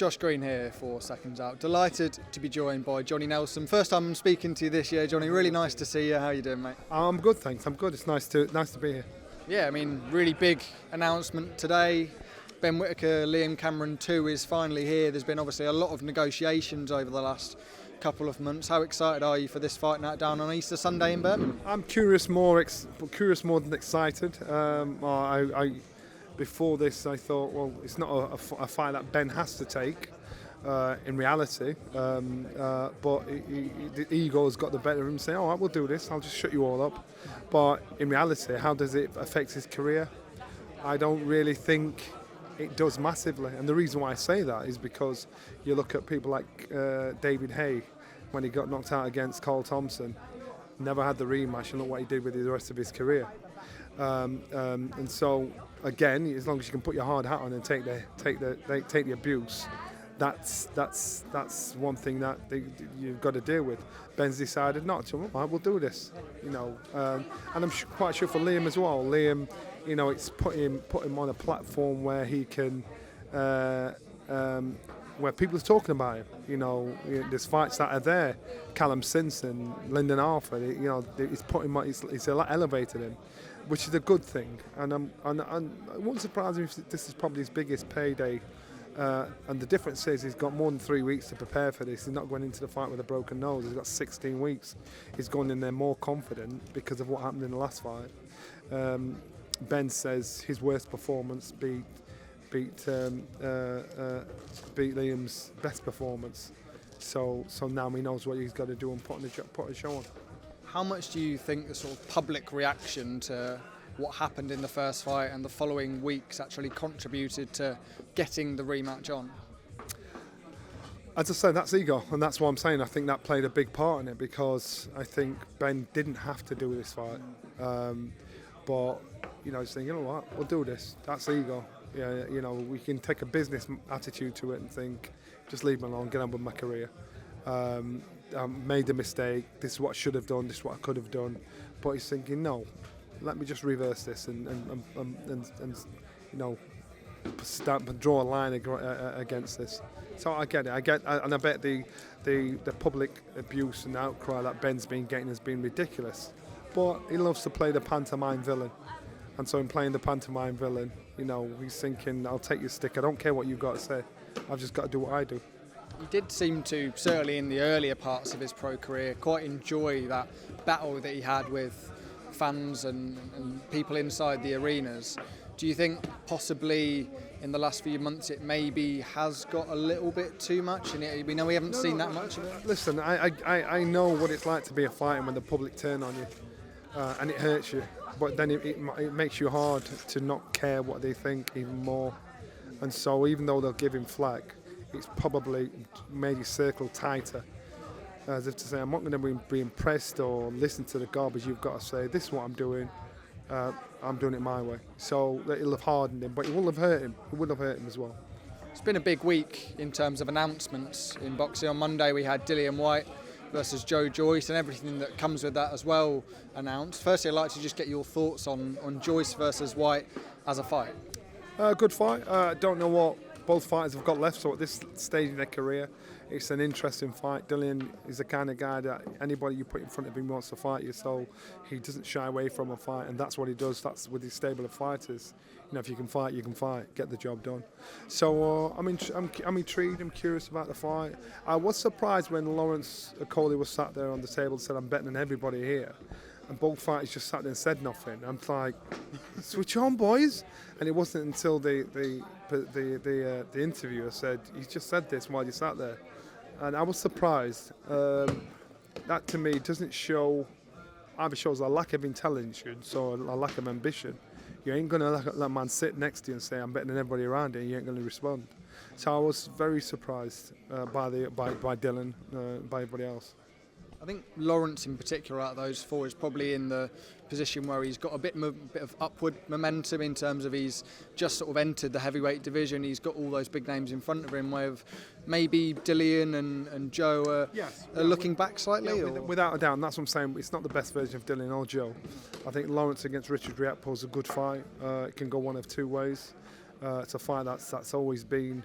Josh Green here for Seconds Out. Delighted to be joined by Johnny Nelson. First time I'm speaking to you this year, Johnny. Really nice to see you. How you doing, mate? I'm good, thanks. I'm good. It's nice to be here. Yeah, I mean, really big announcement today. Ben Whittaker, Liam Cameron 2 is finally here. There's been obviously a lot of negotiations over the last couple of months. How excited are you for this fight night down on Easter Sunday in Birmingham? I'm curious more than excited. Before this, I thought, well, it's not a fight that Ben has to take. In reality, but the ego has got the better of him, saying, "All right, we'll do this. I'll just shut you all up." But in reality, how does it affect his career? I don't really think it does massively. And the reason why I say that is because you look at people like David Haye, when he got knocked out against Cole Thompson, never had the rematch, and look what he did with the rest of his career. And so, again, as long as you can put your hard hat on and take the abuse, that's one thing that you've got to deal with. Ben's decided not to. All right, we'll do this, and I'm quite sure for Liam as well. Liam, it's put him on a platform where he can, where people are talking about him. There's fights that are there. Callum Simpson, Lyndon Arthur. It's elevated him, which is a good thing. And it won't surprise me if this is probably his biggest payday. And the difference is he's got more than 3 weeks to prepare for this. He's not going into the fight with a broken nose. He's got 16 weeks. He's gone in there more confident because of what happened in the last fight. Ben says his worst performance beat Liam's best performance. So now he knows what he's got to do and put a show on. How much do you think the sort of public reaction to what happened in the first fight and the following weeks actually contributed to getting the rematch on? As I said, that's ego, and that's what I'm saying. I think that played a big part in it, because I think Ben didn't have to do this fight. But he's saying, you know what, we'll do this. That's ego. Yeah, we can take a business attitude to it and think, just leave me alone, get on with my career. I made a mistake. This is what I should have done. This is what I could have done. But he's thinking, no, let me just reverse this and draw a line against this. So I get it. And I bet the public abuse and outcry that Ben's been getting has been ridiculous. But he loves to play the pantomime villain, and so in playing the pantomime villain, he's thinking, I'll take your stick. I don't care what you've got to say. I've just got to do what I do. He did seem to, certainly in the earlier parts of his pro career, quite enjoy that battle that he had with fans and people inside the arenas. Do you think possibly in the last few months it maybe has got a little bit too much? And we know we haven't seen that much of it. Listen, I know what it's like to be a fighter when the public turn on you, and it hurts you. But then it makes you hard to not care what they think even more. And so even though they'll give him flack, it's probably made his circle tighter. As if to say, I'm not going to be impressed or listen to the garbage you've got to say. This is what I'm doing. I'm doing it my way. So it'll have hardened him, but it will have hurt him. It would have hurt him as well. It's been a big week in terms of announcements in boxing. On Monday we had Dillian Whyte versus Joe Joyce, and everything that comes with that as well announced. Firstly, I'd like to just get your thoughts on Joyce versus Whyte as a fight. Good fight. Don't know what both fighters have got left, so at this stage in their career, it's an interesting fight. Dillian is the kind of guy that anybody you put in front of him wants to fight you, so he doesn't shy away from a fight, and that's what he does. That's with his stable of fighters. If you can fight, you can fight. Get the job done. So I'm intrigued. I'm curious about the fight. I was surprised when Lawrence Coley was sat there on the table and said, "I'm betting on everybody here." And both fighters just sat there and said nothing. I'm like, switch on, boys. And it wasn't until the interviewer said, "You just said this while you sat there," and I was surprised. That to me doesn't show. Either shows a lack of intelligence or a lack of ambition. You ain't gonna let a man sit next to you and say, "I'm betting on everybody around you," and you ain't gonna respond. So I was very surprised by Dylan, by everybody else. I think Lawrence in particular out of those four is probably in the position where he's got a bit of upward momentum in terms of he's just sort of entered the heavyweight division. He's got all those big names in front of him, where maybe Dillian and Joe are looking back slightly. Yeah, without a doubt, and that's what I'm saying. It's not the best version of Dillian or Joe. I think Lawrence against Richard Riakpo is a good fight. It can go one of two ways. It's a fight that's always been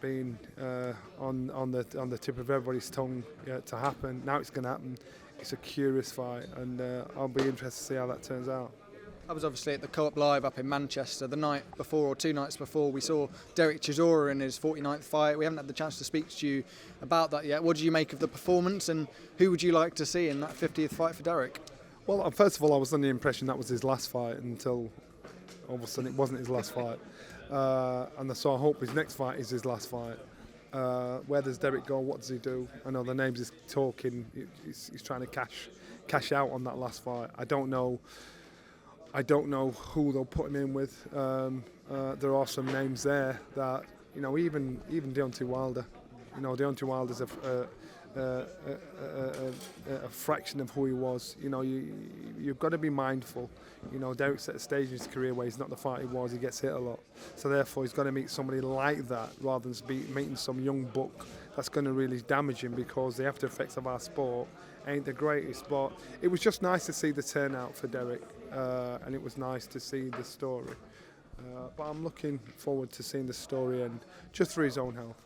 been on the tip of everybody's tongue to happen. Now it's going to happen. It's a curious fight, and I'll be interested to see how that turns out. I was obviously at the Co-op Live up in Manchester the night before, or 2 nights before. We saw Derek Chisora in his 49th fight. We haven't had the chance to speak to you about that yet. What do you make of the performance, and who would you like to see in that 50th fight for Derek? Well, first of all, I was under the impression that was his last fight until all of a sudden it wasn't his last fight. And so I hope his next fight is his last fight. Where does Derek go? What does he do? I know the names he's talking. He's trying to cash out on that last fight. I don't know who they'll put him in with. There are some names there that, you know, even Deontay Wilder. You know, Deontay Wilder's a fraction of who he was. You know, you've got to be mindful. You know, Derek's at a stage in his career where he's not the fighter he was. He gets hit a lot, so therefore he's got to meet somebody like that rather than meeting some young buck that's going to really damage him, because the after effects of our sport ain't the greatest. But it was just nice to see the turnout for Derek, and it was nice to see the story. But I'm looking forward to seeing the story, and just for his own health.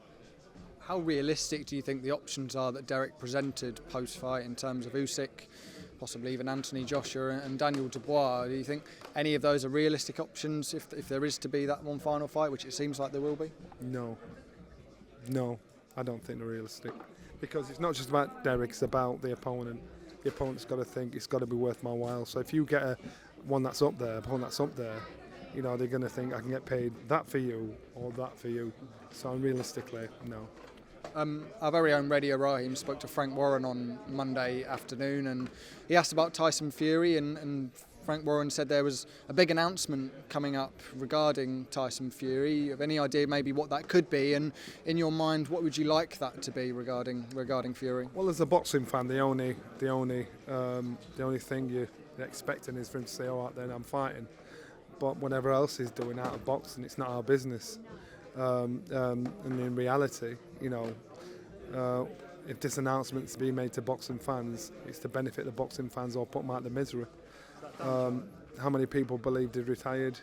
How realistic do you think the options are that Derek presented post-fight in terms of Usyk, possibly even Anthony Joshua and Daniel Dubois? Do you think any of those are realistic options if there is to be that one final fight, which it seems like there will be? No, I don't think they're realistic, because it's not just about Derek, it's about the opponent. The opponent's got to think it's got to be worth my while. So if you get one that's up there, you know, they're going to think I can get paid that for you or that for you. So realistically, no. Our very own Radio Raheem spoke to Frank Warren on Monday afternoon, and he asked about Tyson Fury, and Frank Warren said there was a big announcement coming up regarding Tyson Fury. You have any idea maybe what that could be, and in your mind, what would you like that to be regarding Fury? Well, as a boxing fan, the only thing you're expecting is for him to say, "All right, then I'm fighting." But whatever else he's doing out of boxing, it's not our business. And in reality, you know, if this announcement's being made to boxing fans, it's to benefit the boxing fans or put them out of the misery. How many people believed he retired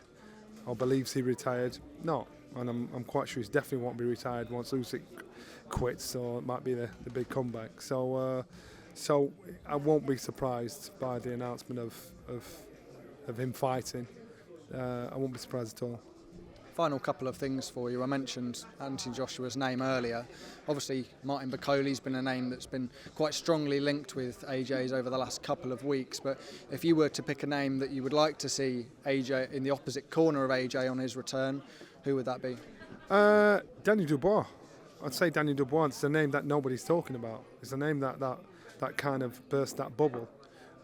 or believes he retired? No, and I'm quite sure he definitely won't be retired once Usyk quits, so it might be the big comeback. So I won't be surprised by the announcement of him fighting. I won't be surprised at all. Final couple of things for you. I mentioned Anthony Joshua's name earlier. Obviously, Martin Bakoli's been a name that's been quite strongly linked with AJ's over the last couple of weeks. But if you were to pick a name that you would like to see AJ in the opposite corner of AJ on his return, who would that be? Daniel Dubois. I'd say Daniel Dubois. It's a name that nobody's talking about. It's a name that kind of burst that bubble,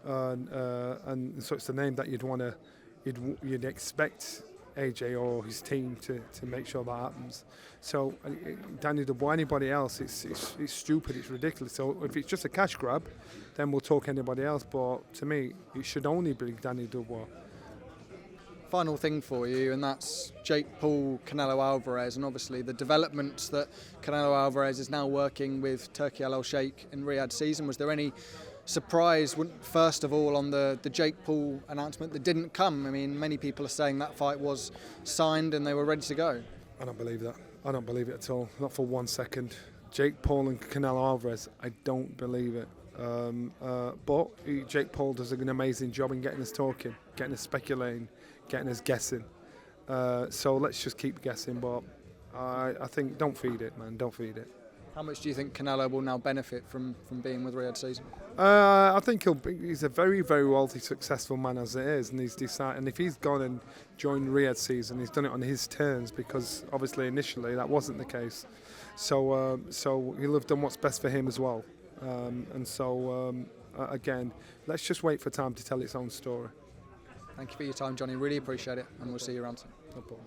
and so it's a name that you'd expect AJ or his team to make sure that happens. So Daniel Dubois, anybody else, it's stupid, it's ridiculous. So if it's just a cash grab, then we'll talk anybody else. But to me, it should only be Daniel Dubois. Final thing for you, and that's Jake Paul, Canelo Alvarez, and obviously the developments that Canelo Alvarez is now working with Turki Al-Sheikh in Riyadh season. Was there any surprise, first of all, on the Jake Paul announcement that didn't come? I mean, many people are saying that fight was signed and they were ready to go. I don't believe that. I don't believe it at all. Not for 1 second. Jake Paul and Canelo Alvarez, I don't believe it. But Jake Paul does an amazing job in getting us talking, getting us speculating, getting us guessing. So let's just keep guessing. But I think don't feed it, man. Don't feed it. How much do you think Canelo will now benefit from being with Riyadh season? I think he's a very, very wealthy, successful man as it is, and he's decided. And if he's gone and joined Riyadh season, he's done it on his terms, because obviously initially that wasn't the case. So he'll have done what's best for him as well. Again, let's just wait for time to tell its own story. Thank you for your time, Johnny. Really appreciate it, and we'll see you around soon. No problem.